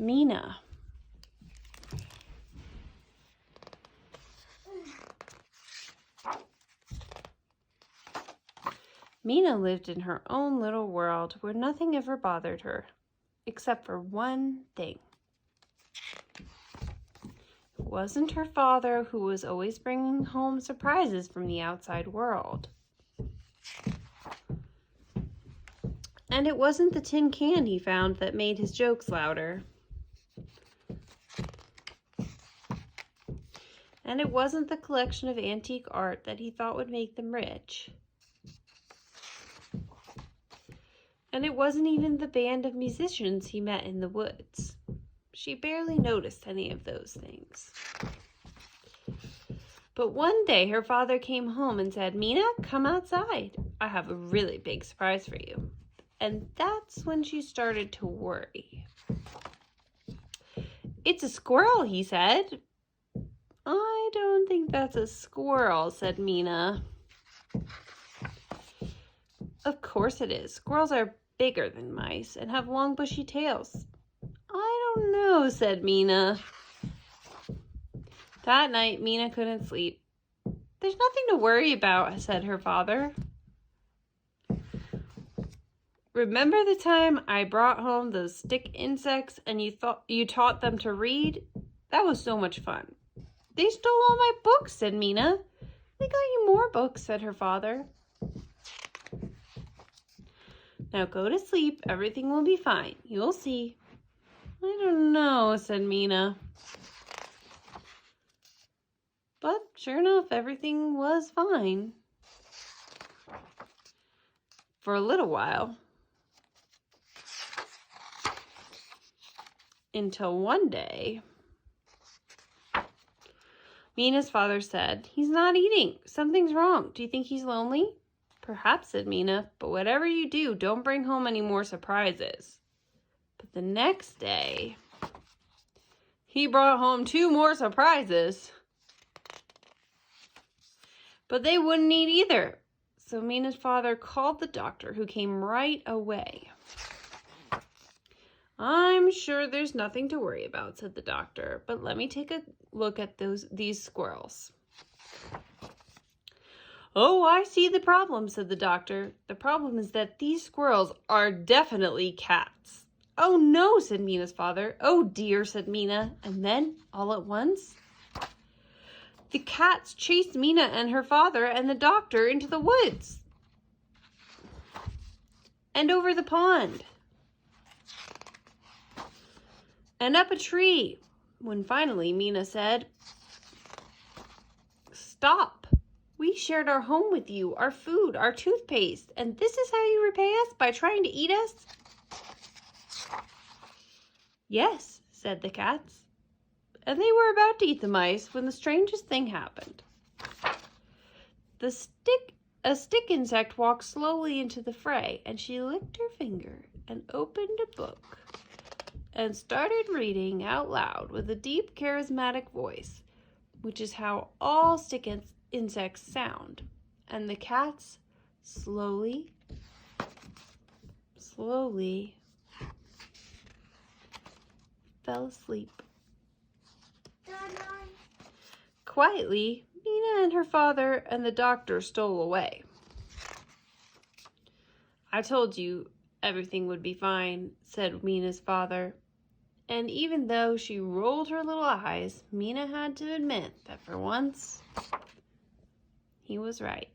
Mina. Mina lived in her own little world where nothing ever bothered her, except for one thing. It wasn't her father, who was always bringing home surprises from the outside world. And it wasn't the tin can he found that made his jokes louder. And it wasn't the collection of antique art that he thought would make them rich. And it wasn't even the band of musicians he met in the woods. She barely noticed any of those things. But one day her father came home and said, "Mina, come outside. I have a really big surprise for you." And that's when she started to worry. "It's a squirrel," he said. "I don't think that's a squirrel," said Mina. "Of course it is. Squirrels are bigger than mice and have long bushy tails." "I don't know," said Mina. That night, Mina couldn't sleep. "There's nothing to worry about," said her father. "Remember the time I brought home those stick insects and you taught them to read? That was so much fun." "They stole all my books," said Mina. "We got you more books," said her father. "Now go to sleep. Everything will be fine. You'll see." "I don't know," said Mina. But sure enough, everything was fine. For a little while. Until one day, Mina's father said, "He's not eating. Something's wrong. Do you think he's lonely?" "Perhaps," said Mina, "but whatever you do, don't bring home any more surprises." But the next day, he brought home 2 more surprises. But they wouldn't eat either. So Mina's father called the doctor, who came right away. "I'm sure there's nothing to worry about," said the doctor, "but let me take a look at these squirrels." "Oh, I see the problem," said the doctor. "The problem is that these squirrels are definitely cats." "Oh no," said Mina's father. "Oh dear," said Mina. And then, all at once, the cats chased Mina and her father and the doctor into the woods and over the pond and up a tree, when finally Mina said, "Stop. We shared our home with you, our food, our toothpaste, and this is how you repay us, by trying to eat us?" "Yes," said the cats. And they were about to eat the mice when the strangest thing happened. A stick insect walked slowly into the fray, and she licked her finger and opened a book and started reading out loud with a deep, charismatic voice, which is how all stick insects sound. And the cats slowly fell asleep. Quietly, Mina and her father and the doctor stole away. "I told you everything would be fine," said Mina's father. And even though she rolled her little eyes, Mina had to admit that for once, he was right.